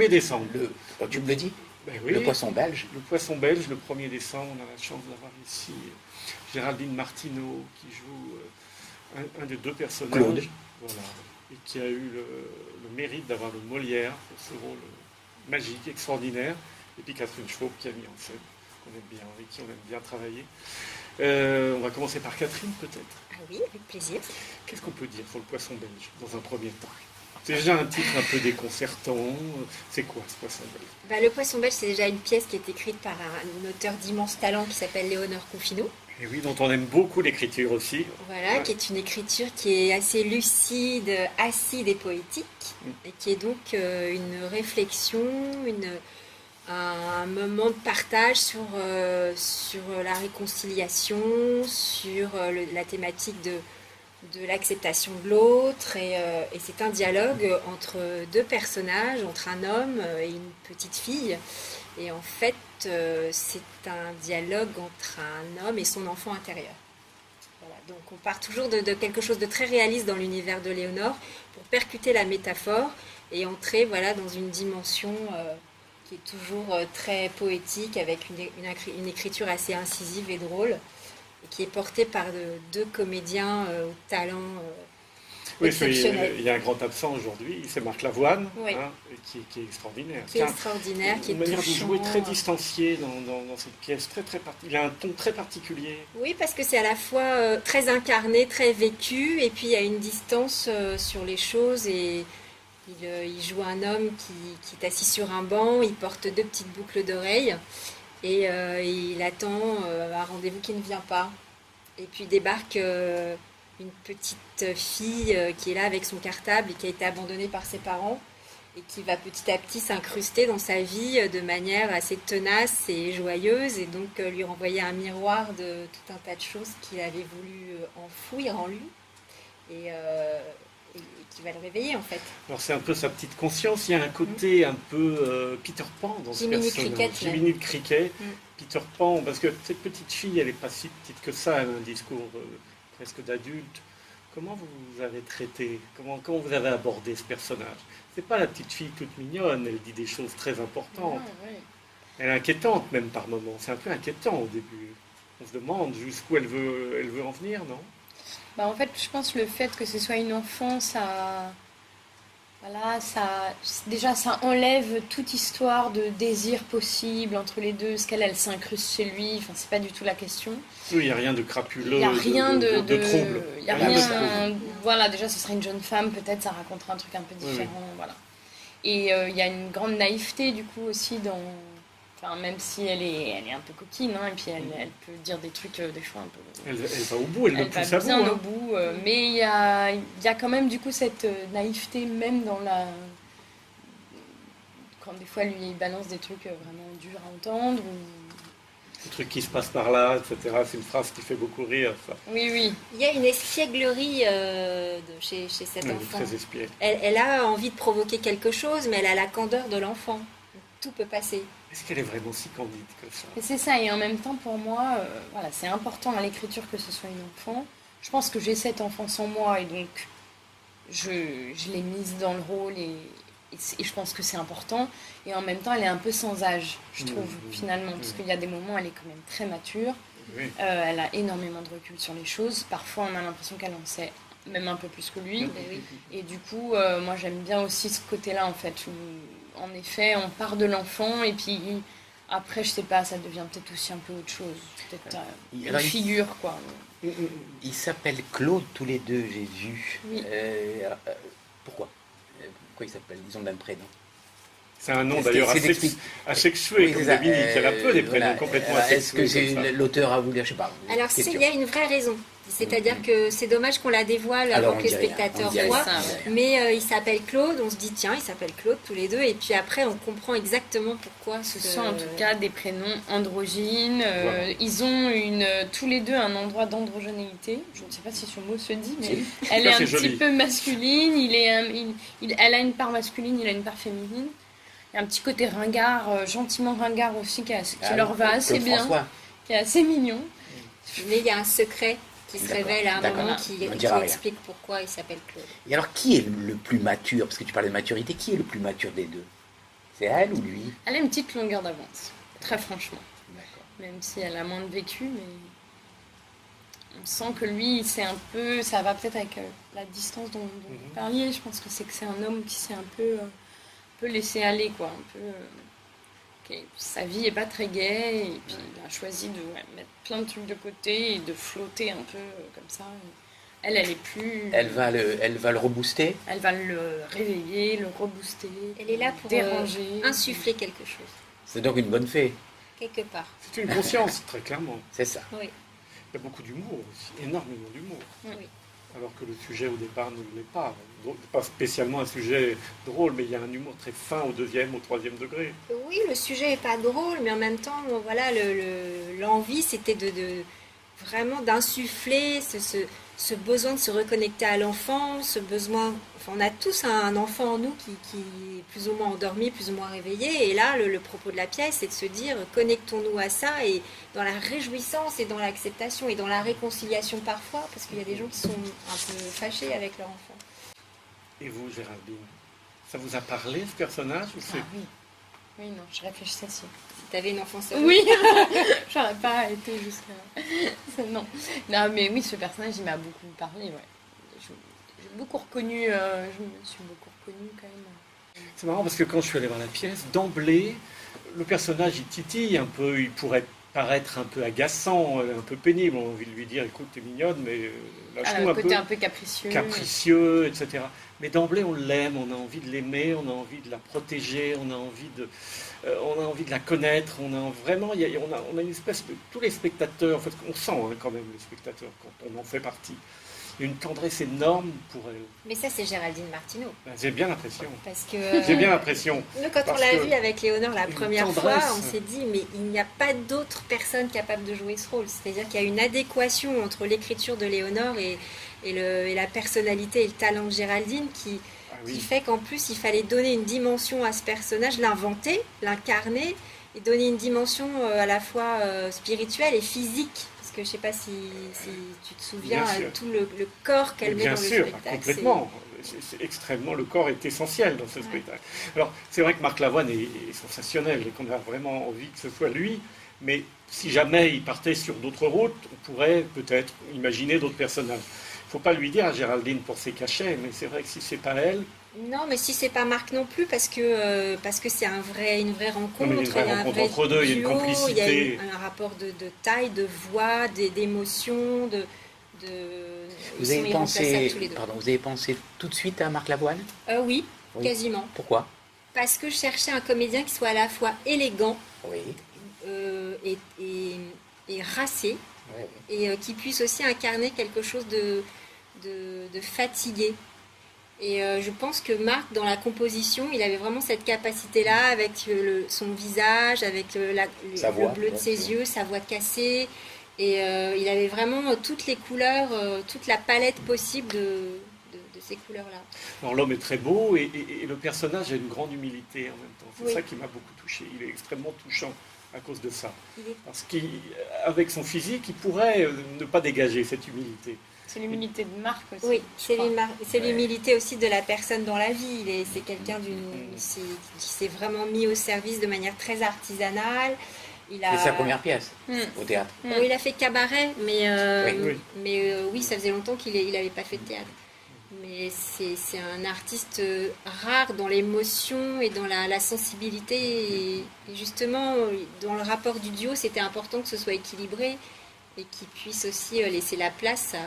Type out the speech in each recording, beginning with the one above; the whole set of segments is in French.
1er décembre. Tu me le dis? Ben oui, le poisson belge. Le poisson belge, le 1er décembre, on a la chance d'avoir ici Géraldine Martineau qui joue un des deux personnages. Claude. Voilà, et qui a eu le mérite d'avoir le Molière pour ce rôle magique, extraordinaire. Et puis Catherine Schwab qui a mis en scène, qu'on aime bien, avec qui on aime bien travailler. On va commencer par Catherine peut-être. Ah oui, avec plaisir. Qu'est-ce qu'on peut dire sur le poisson belge dans un premier temps? C'est déjà un titre un peu déconcertant. C'est quoi ce poisson belge? Le poisson belge, c'est déjà une pièce qui est écrite par un auteur d'immense talent qui s'appelle Léonore Confineau. Et oui, dont on aime beaucoup l'écriture aussi. Voilà, ouais. Qui est une écriture qui est assez lucide, acide et poétique, et qui est donc une réflexion, un moment de partage sur la réconciliation, sur la thématique de l'acceptation de l'autre, et c'est un dialogue entre deux personnages, entre un homme et une petite fille. Et en fait, c'est un dialogue entre un homme et son enfant intérieur. Voilà, donc on part toujours de quelque chose de très réaliste dans l'univers de Léonore pour percuter la métaphore et entrer dans une dimension qui est toujours très poétique, avec une écriture assez incisive et drôle, et qui est portée par deux comédiens au talent exceptionnel. Il y a un grand absent aujourd'hui, c'est Marc Lavoine, oui. Qui est extraordinaire. Qui est extraordinaire, qui est touchant. Une manière de jouer très distanciée dans cette pièce, il a un ton très particulier. Oui, parce que c'est à la fois très incarné, très vécu, et puis il y a une distance sur les choses, et il joue un homme qui est assis sur un banc, il porte deux petites boucles d'oreilles, et il attend un rendez-vous qui ne vient pas. Et puis débarque une petite fille qui est là avec son cartable et qui a été abandonnée par ses parents et qui va petit à petit s'incruster dans sa vie de manière assez tenace et joyeuse, et donc lui renvoyer un miroir de tout un tas de choses qu'il avait voulu enfouir en lui et qui va le réveiller en fait. Alors c'est un peu sa petite conscience, il y a un côté un peu Peter Pan dans ce personnage. Jiminy Cricket, Peter Pan, parce que cette petite fille, elle n'est pas si petite que ça, elle a un discours presque d'adulte. Comment vous avez traité, comment vous avez abordé ce personnage? C'est pas la petite fille toute mignonne, elle dit des choses très importantes. Oui. Elle est inquiétante même par moments, c'est un peu inquiétant au début. On se demande jusqu'où elle veut en venir, non? En fait, je pense que le fait que ce soit une enfant, déjà ça enlève toute histoire de désir possible entre les deux. Est-ce qu'elle s'incruste chez lui? Enfin, c'est pas du tout la question. Oui, il n'y a rien de crapuleux, il n'y a rien de trouble. Il y a rien. Voilà, déjà, ce serait une jeune femme, peut-être, ça raconterait un truc un peu différent. Oui. Voilà. Et il y a une grande naïveté, du coup, aussi dans. Enfin, même si elle est un peu coquine, et puis elle peut dire des trucs, des fois un peu. Elle va au bout, elle le pousse à bout. Elle va bien au bout, mais il y a quand même, du coup, cette naïveté, même dans la. Quand des fois, lui, il balance des trucs vraiment durs à entendre. Le truc qui se passe par là, etc. C'est une phrase qui fait beaucoup rire, ça. Oui. Il y a une espièglerie chez cet enfant. Très espiègle. Elle a envie de provoquer quelque chose, mais elle a la candeur de l'enfant. Tout peut passer. Est-ce qu'elle est vraiment si candide que ça? Et c'est ça, et en même temps, pour moi, c'est important à l'écriture que ce soit une enfant. Je pense que j'ai cette enfance en moi, et donc je l'ai mise dans le rôle, et je pense que c'est important. Et en même temps, elle est un peu sans âge, je trouve, finalement, parce qu'il y a des moments, elle est quand même très mature. Oui. Elle a énormément de recul sur les choses. Parfois, on a l'impression qu'elle en sait même un peu plus que lui. Oui. Et du coup, moi, j'aime bien aussi ce côté-là, en fait, où, en effet, on part de l'enfant, et puis après, je sais pas, ça devient peut-être aussi un peu autre chose. Peut-être une figure, quoi. Ils s'appellent Claude, tous les deux, j'ai vu. Oui. Pourquoi ils s'appellent? Ils ont le même prénom. C'est un nom d'ailleurs asexué, comme Dominique. Elle a peu des prénoms complètement asexués. Est-ce que l'auteur a voulu, je sais pas. Alors, il y a une vraie raison. C'est-à-dire que c'est dommage qu'on la dévoile avant que les spectateurs voient. Mais il s'appelle Claude, on se dit tiens, ils s'appellent Claude tous les deux. Et puis après, on comprend exactement pourquoi. Ce sont en tout cas des prénoms androgynes. Ils ont tous les deux un endroit d'androgénéité. Je ne sais pas si ce mot se dit, mais elle est un petit peu masculine. Elle a une part masculine, il a une part féminine. Il y a un petit côté ringard, gentiment ringard aussi, qui leur va assez bien, qui est assez mignon. Mais il y a un secret qui se révèle à un moment qui explique pourquoi il s'appelle Claude. Et alors, qui est le plus mature? Parce que tu parlais de maturité, qui est le plus mature des deux? C'est elle ou lui? Elle a une petite longueur d'avance, très franchement. D'accord. Même si elle a moins de vécu, mais on sent que lui, c'est un peu... Ça va peut-être avec la distance dont vous parliez. Je pense que c'est un homme qui s'est un peu laissé aller, quoi. Un peu... Sa vie est pas très gaie, et puis il a choisi de mettre plein de trucs de côté et de flotter un peu comme ça. Elle est plus... Elle va le rebooster? Elle va le réveiller, le rebooster. Elle est là pour déranger, insuffler quelque chose, C'est donc une bonne fée. quelque part. C'est une conscience, très clairement. C'est ça. Oui. Il y a beaucoup d'humour aussi, énormément d'humour. Oui. Alors que le sujet au départ ne l'est pas. Donc, pas spécialement un sujet drôle, mais il y a un humour très fin au 2e, au 3e degré. Oui, le sujet n'est pas drôle, mais en même temps, voilà, l'envie, c'était vraiment d'insuffler ce besoin de se reconnecter à l'enfant, ce besoin... Enfin, on a tous un enfant en nous qui est plus ou moins endormi, plus ou moins réveillé. Et là, le propos de la pièce, c'est de se dire, connectons-nous à ça, et dans la réjouissance, et dans l'acceptation, et dans la réconciliation parfois, parce qu'il y a des gens qui sont un peu fâchés avec leur enfant. Et vous, Géraldine, ça vous a parlé, ce personnage ou c'est... oui. Oui, non, je réfléchissais si. Si tu avais une enfance heureuse. Oui, j'aurais pas été jusqu'à... Non, mais oui, ce personnage, il m'a beaucoup parlé, ouais. J'ai beaucoup reconnu, je me suis beaucoup reconnue quand même. C'est marrant parce que quand je suis allé voir la pièce, d'emblée, le personnage, il titille un peu, il pourrait paraître un peu agaçant, un peu pénible. On a envie de lui dire, écoute, t'es mignonne, mais lâche-nous Un côté un peu capricieux, etc. Mais d'emblée, on l'aime, on a envie de l'aimer, on a envie de la protéger, on a envie de la connaître, on a une espèce de... Tous les spectateurs, en fait, on sent quand même les spectateurs quand on en fait partie. Il y a une tendresse énorme pour elle. Mais ça, c'est Géraldine Martineau. J'ai bien l'impression. Parce que... J'ai bien l'impression. Nous, quand on l'a vu avec Léonore la première tendresse. fois, on s'est dit, mais il n'y a pas d'autre personne capable de jouer ce rôle. C'est-à-dire qu'il y a une adéquation entre l'écriture de Léonore et la personnalité et le talent de Géraldine qui fait qu'en plus, il fallait donner une dimension à ce personnage, l'inventer, l'incarner, et donner une dimension à la fois spirituelle et physique. Parce que je ne sais pas si tu te souviens, tout le corps qu'elle met dans le spectacle. Bien sûr, complètement. C'est extrêmement, le corps est essentiel dans ce spectacle. Alors, c'est vrai que Marc Lavoine est sensationnel et qu'on a vraiment envie que ce soit lui, mais si jamais il partait sur d'autres routes, on pourrait peut-être imaginer d'autres personnages. Il ne faut pas lui dire à Géraldine pour ses cachets, mais c'est vrai que si c'est pas elle... Non, mais si c'est pas Marc non plus, parce que c'est une vraie rencontre, non, il y a une rencontre entre deux, il y a une complicité. Il y a un rapport de taille, de voix, d'émotion, Vous avez pensé tout de suite à Marc Lavoine? Oui, quasiment. Pourquoi? Parce que je cherchais un comédien qui soit à la fois élégant et racé, et qui puisse aussi incarner quelque chose de fatigué. Et je pense que Marc, dans la composition, il avait vraiment cette capacité-là, avec son visage, avec le bleu de ses yeux, sa voix cassée. Et il avait vraiment toutes les couleurs, toute la palette possible de ces couleurs-là. Alors l'homme est très beau et le personnage a une grande humilité en même temps. C'est ça qui m'a beaucoup touché. Il est extrêmement touchant à cause de ça. Parce qu'avec son physique, il pourrait ne pas dégager cette humilité. C'est l'humilité de Marc aussi. Oui, c'est l'humilité aussi de la personne dans la vie. C'est quelqu'un qui s'est vraiment mis au service de manière très artisanale. C'est sa première pièce au théâtre. Il a fait cabaret, mais oui, ça faisait longtemps qu'il n'avait pas fait de théâtre. Mais c'est un artiste rare dans l'émotion et dans la sensibilité. Et justement, dans le rapport du duo, c'était important que ce soit équilibré et qu'il puisse aussi laisser la place à...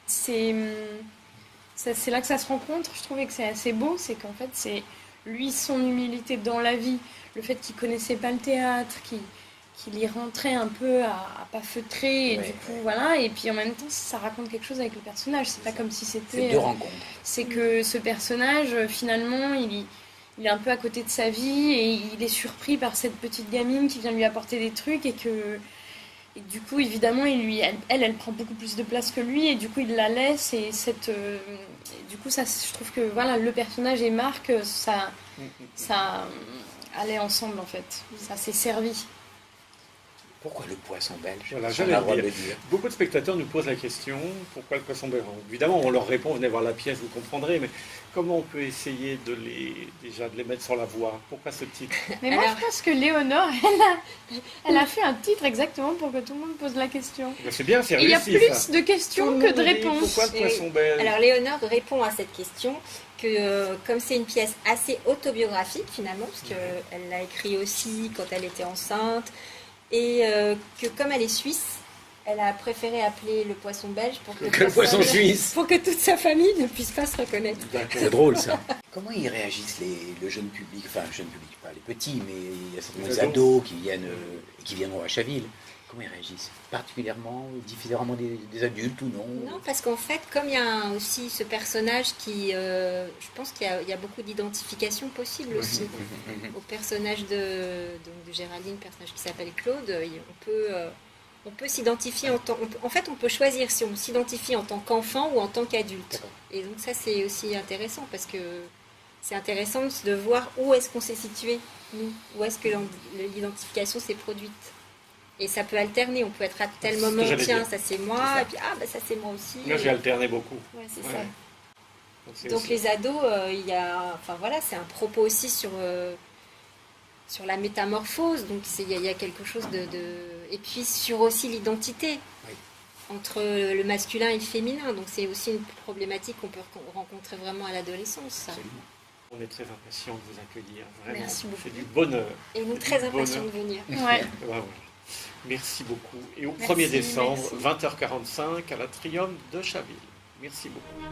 C'est là que ça se rencontre. Je trouvais que c'est assez beau. C'est qu'en fait, c'est lui, son humilité dans la vie, le fait qu'il ne connaissait pas le théâtre, qu'il y rentrait un peu à pas feutrer, et du coup, voilà. Et puis en même temps, ça raconte quelque chose avec le personnage. C'est pas comme si c'était... C'est deux rencontres. C'est que ce personnage, finalement, il est un peu à côté de sa vie, et il est surpris par cette petite gamine qui vient lui apporter des trucs, et du coup, évidemment, elle prend beaucoup plus de place que lui, et du coup, il la laisse, et du coup, ça, je trouve que voilà, le personnage et Marc, ça allait ensemble, en fait. Ça s'est servi. Pourquoi le poisson belge? Voilà, Si on a le droit de le dire. Beaucoup de spectateurs nous posent la question, pourquoi le poisson belge? Évidemment, on leur répond, venez voir la pièce, vous comprendrez, mais comment on peut essayer de les mettre sur la voie? Pourquoi ce titre? Mais moi, je pense que Léonore, elle a fait un titre exactement pour que tout le monde pose la question. Ben, c'est bien, c'est Il y a réussi, plus ça. de questions que de réponses. Pourquoi le poisson belge? Alors Léonore répond à cette question que comme c'est une pièce assez autobiographique finalement, parce qu'elle l'a écrit aussi quand elle était enceinte, et que comme elle est suisse, elle a préféré appeler le poisson belge pour que Le poisson suisse. pour que toute sa famille ne puisse pas se reconnaître. C'est drôle ça. Comment ils réagissent le jeune public, enfin le jeune public, pas les petits, mais il y a certainement des ados qui viendront à Chaville. Comment ils réagissent? Particulièrement, différemment des adultes ou non? Non, parce qu'en fait, comme il y a aussi ce personnage qui, je pense qu'il y a beaucoup d'identification possible aussi au personnage de Géraldine, personnage qui s'appelle Claude. On peut s'identifier en fait, on peut choisir si on s'identifie en tant qu'enfant ou en tant qu'adulte. Et donc ça, c'est aussi intéressant parce que c'est intéressant de voir où est-ce qu'on s'est situé, nous, où est-ce que l'identification s'est produite. Et ça peut alterner, on peut être à tel moment, tiens, ça c'est moi, et puis ça c'est moi aussi. Moi j'ai alterné beaucoup. Ouais, c'est ça. Donc les ados, c'est un propos aussi sur la métamorphose, donc il y a quelque chose de... Et puis sur aussi l'identité entre le masculin et le féminin, donc c'est aussi une problématique qu'on peut rencontrer vraiment à l'adolescence. On est très impatients de vous accueillir, vraiment. Merci beaucoup. C'est du bonheur. Et nous très impatients de venir. Ouais. Voilà. Merci beaucoup. Et au 1er décembre, 20h45, à l'Atrium de Chaville. Merci beaucoup.